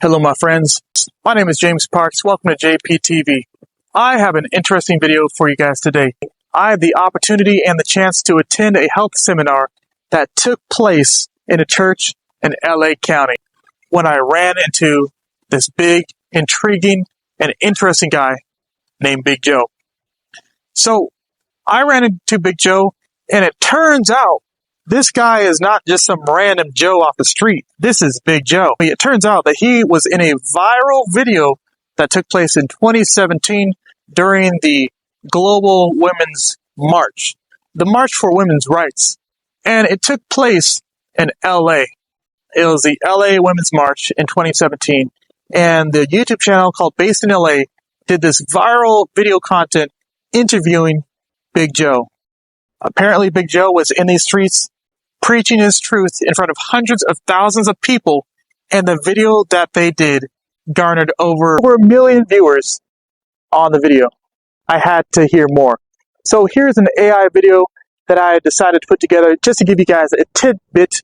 Hello, my friends. My name is James Parks. Welcome to JPTV. I have an interesting video for you guys today. I had the opportunity and the chance to attend a health seminar that took place in a church in LA County when I ran into this big, intriguing, and interesting guy named Big Joe. So I ran into Big Joe, and it turns out this guy is not just some random Joe off the street. This is Big Joe. It turns out that he was in a viral video that took place in 2017 during the Global Women's March, the March for Women's Rights. And it took place in LA. It was the LA Women's March in 2017. And the YouTube channel called Based in LA did this viral video content interviewing Big Joe. Apparently, Big Joe was in these streets preaching his truth in front of hundreds of thousands of people, and the video that they did garnered over 1 million viewers on the video. I had to hear more. So here's an AI video that I decided to put together just to give you guys a tidbit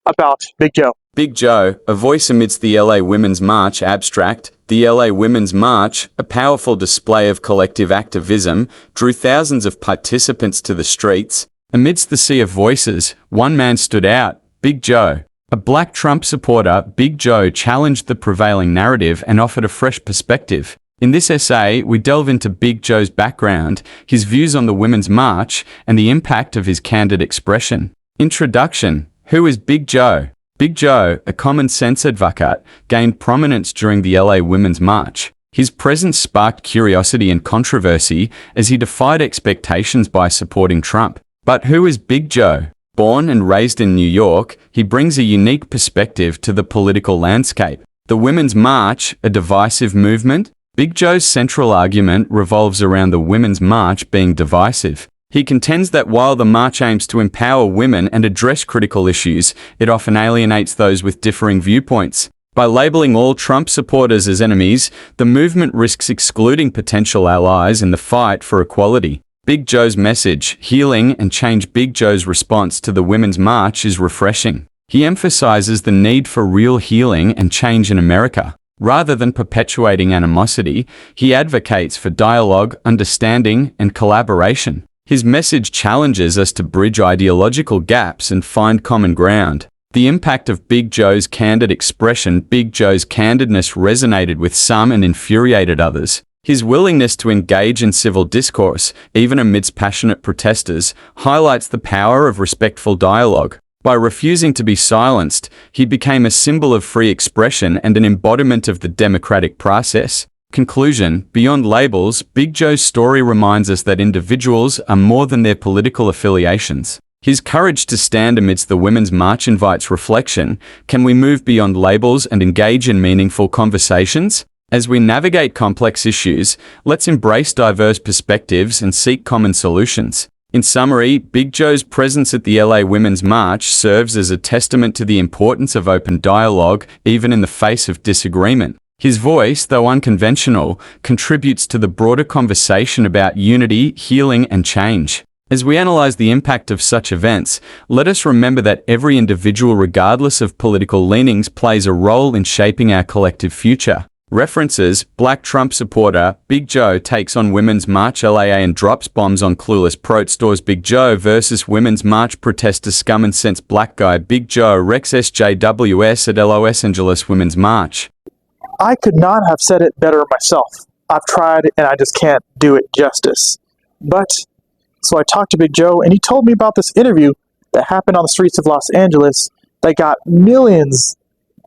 about Big Joe. Big Joe, a voice amidst the LA Women's March abstract. The LA Women's March, a powerful display of collective activism, drew thousands of participants to the streets. Amidst the sea of voices, one man stood out, Big Joe. A black Trump supporter, Big Joe challenged the prevailing narrative and offered a fresh perspective. In this essay, we delve into Big Joe's background, his views on the Women's March, and the impact of his candid expression. Introduction. Who is Big Joe? Big Joe, a common sense advocate, gained prominence during the LA Women's March. His presence sparked curiosity and controversy as he defied expectations by supporting Trump. But who is Big Joe? Born and raised in New York, he brings a unique perspective to the political landscape. The Women's March, a divisive movement? Big Joe's central argument revolves around the Women's March being divisive. He contends that while the march aims to empower women and address critical issues, it often alienates those with differing viewpoints. By labeling all Trump supporters as enemies, the movement risks excluding potential allies in the fight for equality. Big Joe's message, healing and change. Big Joe's response to the Women's March is refreshing. He emphasizes the need for real healing and change in America. Rather than perpetuating animosity, he advocates for dialogue, understanding, and collaboration. His message challenges us to bridge ideological gaps and find common ground. The impact of Big Joe's candid expression. Big Joe's candidness resonated with some and infuriated others. His willingness to engage in civil discourse, even amidst passionate protesters, highlights the power of respectful dialogue. By refusing to be silenced, he became a symbol of free expression and an embodiment of the democratic process. Conclusion. Beyond labels, Big Joe's story reminds us that individuals are more than their political affiliations. His courage to stand amidst the Women's March invites reflection. Can we move beyond labels and engage in meaningful conversations? As we navigate complex issues, let's embrace diverse perspectives and seek common solutions. In summary, Big Joe's presence at the LA Women's March serves as a testament to the importance of open dialogue, even in the face of disagreement. His voice, though unconventional, contributes to the broader conversation about unity, healing, and change. As we analyze the impact of such events, let us remember that every individual, regardless of political leanings, plays a role in shaping our collective future. References. Black Trump supporter, Big Joe takes on Women's March. LAA and drops bombs on clueless protesters. Big Joe versus Women's March protester. Scum and sense. Black guy Big Joe Rex SJWS at Los Angeles Women's March. I could not have said it better myself. I've tried and I just can't do it justice. So I talked to Big Joe and he told me about this interview that happened on the streets of Los Angeles that got millions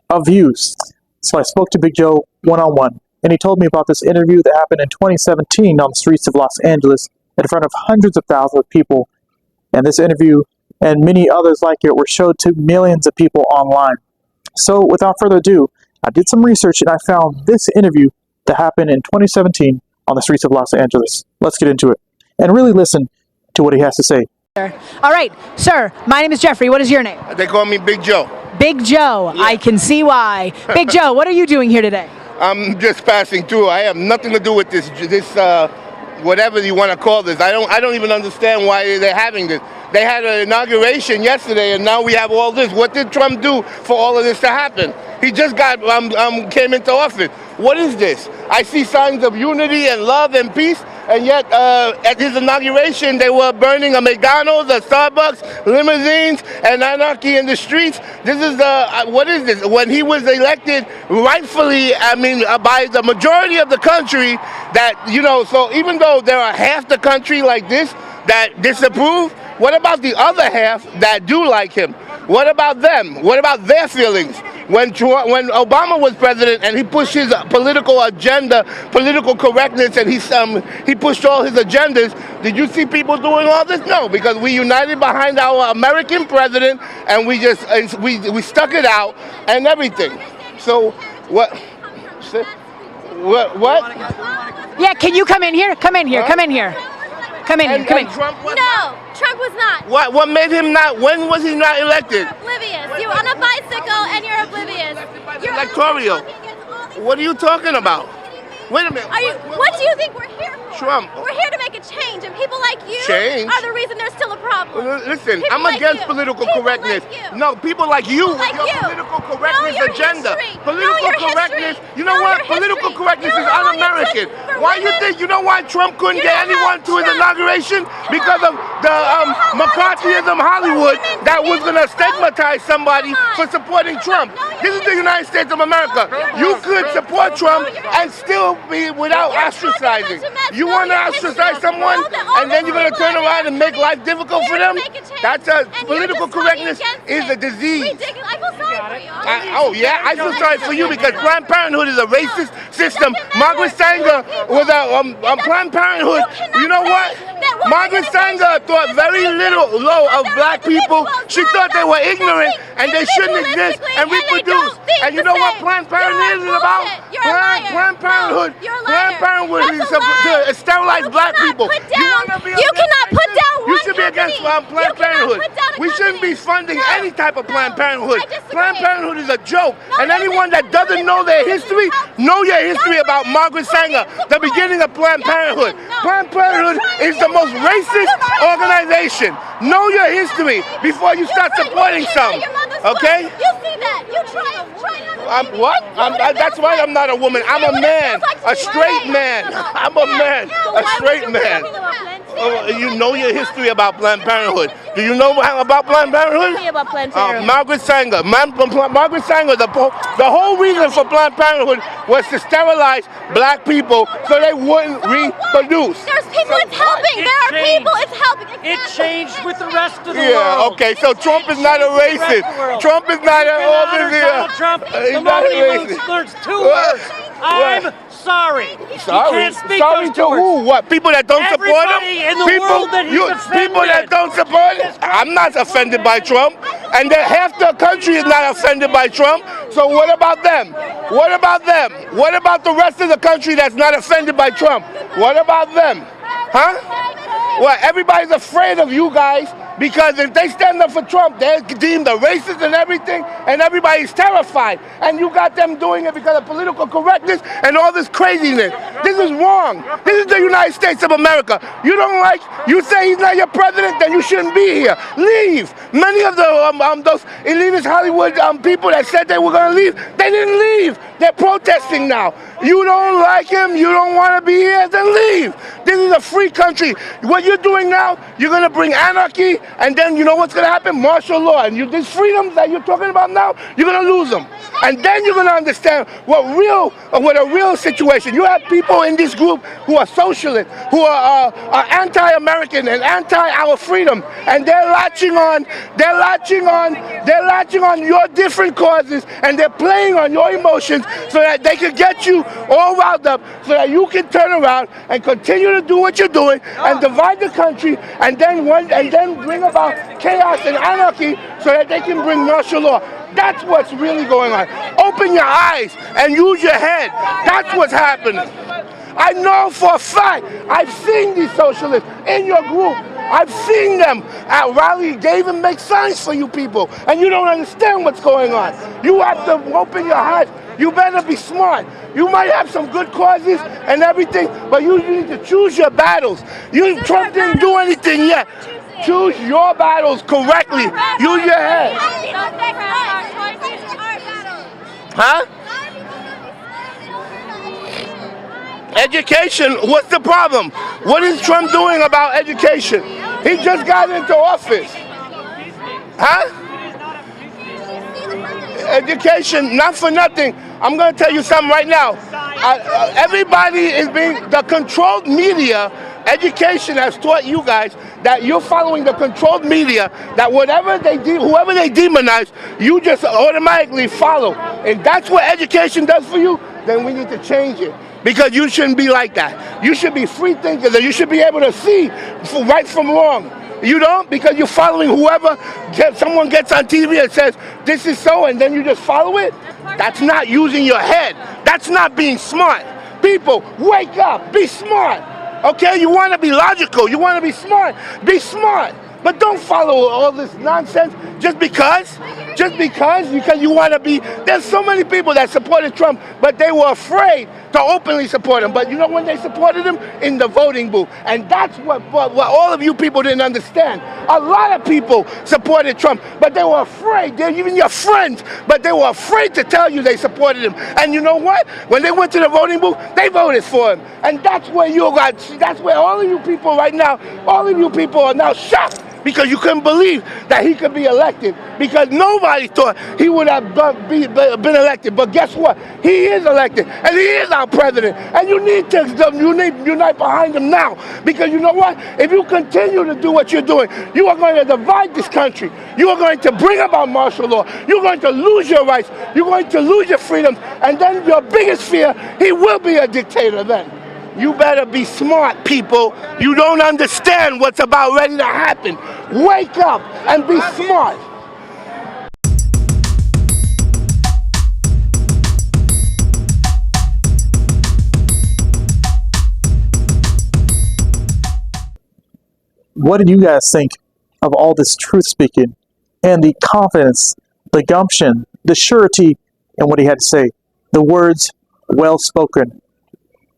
of views. So I spoke to Big Joe one-on-one, and he told me about this interview that happened in 2017 on the streets of Los Angeles in front of hundreds of thousands of people. And this interview and many others like it were showed to millions of people online. So without further ado, I did some research and I found this interview that happened in 2017 on the streets of Los Angeles. Let's get into it and really listen to what he has to say. All right, sir, my name is Jeffrey. What is your name? They call me Big Joe. Big Joe. Yeah. I can see why. Big Joe, what are you doing here today? I'm just passing through. I have nothing to do with this whatever you want to call this. I don't even understand why they're having this. They had an inauguration yesterday, and now we have all this. What did Trump do for all of this to happen? He just got came into office. What is this? I see signs of unity and love and peace, and yet at his inauguration they were burning a McDonald's, a Starbucks, limousines, and anarchy in the streets. This is what is this? When he was elected, rightfully, I mean, by the majority of the country, that, you know, so even though there are half the country like this that disapprove, what about the other half that do like him? What about them? What about their feelings? When Obama was president and he pushed his political agenda, political correctness, and he pushed all his agendas, did you see people doing all this? No, because we united behind our American president, and we stuck it out and everything. So what? What? Yeah, can you come in here? Come in here. Huh? Come in here. Come in here. Come in. Trump was No, Trump was not. What made him not? When was he not elected? Oblivious. You're on a bicycle and you're oblivious. You're Electoral. What are you talking about? Wait a minute. What do you think we're here for? Trump. We're here to make a change, and people like you Change? are the reason there's still a problem. Listen, People I'm like against you. political People correctness. like you. No, people like you Like with your you. political correctness Know your agenda. history. Political Know your correctness. history. You know Know what? your Political history. correctness You is know how long it un-American. took for Why you women? think? You know why Trump couldn't You get know anyone how to his Trump- inauguration? Because of the how long it McCarthyism took Hollywood for women that to was get going to votes? stigmatize somebody Come on. for supporting Trump. Know your This is the United States of America. You could support Trump and still be without You're talking ostracizing. about Mets. You Know want to your ostracize history. someone, Know that all and then these you're going to people turn are around and make life difficult for here to them? make a change. That's And you're political just correctness voting is against a disease. Ridiculous. I feel sorry for you. Oh yeah, I feel sorry for you because Planned Parenthood is a racist system. Margaret Sanger was a Planned Parenthood. You know what? Margaret Sanger thought very low of black people. She thought they were ignorant and they shouldn't exist and reproduce. And you know what Planned Parenthood is about? Planned Parenthood. Planned Parenthood is to sterilize black people. You cannot put down one You should be against Planned Parenthood. We shouldn't be funding any type of Planned Parenthood. Planned Parenthood is a joke. And anyone that doesn't know their history, know your history about Margaret Sanger, the beginning of Planned Parenthood. Planned Parenthood is the most racist organization. Know your history before you start supporting some. Okay? You see that? You try What? That's why I'm not a woman. I'm a man. A straight man. I'm a man. A straight man. You know your history about Planned Parenthood. Do you know about Planned Parenthood? About Planned Parenthood. Margaret Sanger. Margaret Sanger, the whole reason for Planned Parenthood was to sterilize black people so they wouldn't reproduce. There's people it's helping. There are people it's helping. It changed with the rest of the Yeah, world. okay, so Trump is not a racist. Trump is not an all this here. Donald Trump, He's the not moment he racist. moves, there's two What? words. I'm sorry. You Sorry. can't speak Sorry those to two words. who? What? People that don't support him? Everybody in the world that he's offended. People that don't support him? I'm not offended by Trump. And half the country is not offended by Trump. So what about them? What about them? What about the rest of the country that's not offended by Trump? What about them? Huh? What? Everybody's afraid of you guys because if they stand up for Trump, they're deemed a racist and everything, and everybody's terrified. And you got them doing it because of political correctness and all this craziness. This is wrong. This is the United States of America. You say he's not your president, then you shouldn't be here. Leave. Many of those elitist Hollywood people that said they were going to leave, they didn't leave. They're protesting now. You don't like him, you don't want to be here, then leave. This is a free country. What you're doing now, you're going to bring anarchy, and then you know what's going to happen? Martial law. And these freedoms that you're talking about now, you're going to lose them. And then you're going to understand what a real situation. You have people in this group who are socialists, who are anti-American and anti our freedom, and they're latching on your different causes, and they're playing on your emotions so that they can get you all riled up, so that you can turn around and continue to do what you're doing and divide the country, and then bring about chaos and anarchy so that they can bring martial law. That's what's really going on. Open your eyes and use your head. That's what's happening. I know for a fact, I've seen these socialists in your group. I've seen them at rallies. They even make signs for you people, and you don't understand what's going on. You have to open your eyes. You better be smart. You might have some good causes and everything, but you need to choose your battles. Trump didn't do anything yet. Choose your battles correctly. Use your head. Huh? Education, what's the problem? What is Trump doing about education? He just got into office. Huh? Education, not for nothing. I'm going to tell you something right now. Everybody is being, the controlled media, education has taught you guys that you're following the controlled media, that whoever they demonize, you just automatically follow. If that's what education does for you, then we need to change it. Because you shouldn't be like that. You should be free thinkers, and you should be able to see right from wrong. You don't, because you're following whoever, someone gets on TV and says, this is so, and then you just follow it. That's not using your head. That's not being smart. People, wake up, be smart. Okay, you want to be logical, you want to be smart, be smart. But don't follow all this nonsense just because you want to be. There's so many people that supported Trump, but they were afraid to openly support him. But you know when they supported him? In the voting booth. And that's what all of you people didn't understand. A lot of people supported Trump, but they were afraid. They're even your friends, but they were afraid to tell you they supported him. And you know what? When they went to the voting booth, they voted for him. And that's where that's where all of you people right now, all of you people are now shocked. Because you couldn't believe that he could be elected. Because nobody thought he would have been elected. But guess what? He is elected. And he is our president. And you need to unite behind him now. Because you know what? If you continue to do what you're doing, you are going to divide this country. You are going to bring about martial law. You're going to lose your rights. You're going to lose your freedoms. And then your biggest fear, he will be a dictator then. You better be smart, people. You don't understand what's about ready to happen. Wake up and be smart. What did you guys think of all this truth speaking and the confidence, the gumption, the surety in what he had to say? The words, well spoken.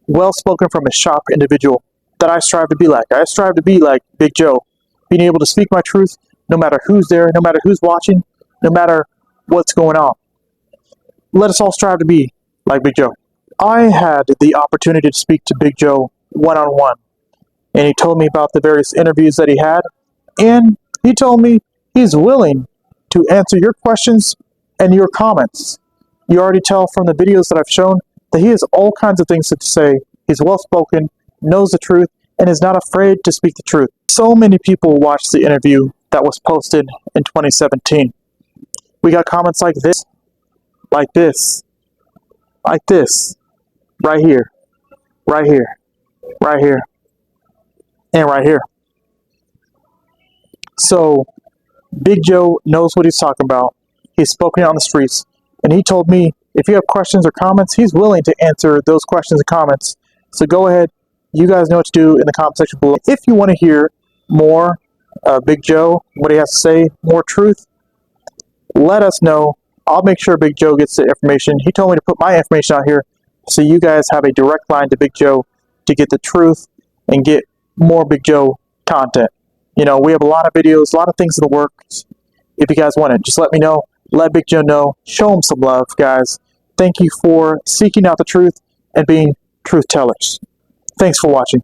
Well spoken from a sharp individual that I strive to be like. I strive to be like Big Joe, being able to speak my truth no matter who's there, no matter who's watching, no matter what's going on. Let us all strive to be like Big Joe. I had the opportunity to speak to Big Joe one-on-one, and he told me about the various interviews that he had, and he told me he's willing to answer your questions and your comments. You already tell from the videos that I've shown that he has all kinds of things to say. He's well-spoken, knows the truth, and is not afraid to speak the truth. So many people watched the interview that was posted in 2017. We got comments like this, like this, like this, right here, right here, right here, and right here. So, Big Joe knows what he's talking about. He's spoken on the streets, and he told me if you have questions or comments, he's willing to answer those questions and comments. So go ahead. You guys know what to do in the comment section below. If you want to hear more Big Joe, what he has to say, more truth, let us know. I'll make sure Big Joe gets the information. He told me to put my information out here so you guys have a direct line to Big Joe to get the truth and get more Big Joe content. You know, we have a lot of videos, a lot of things in the works. If you guys want it, just let me know. Let Big Joe know. Show him some love, guys. Thank you for seeking out the truth and being truth tellers. Thanks for watching.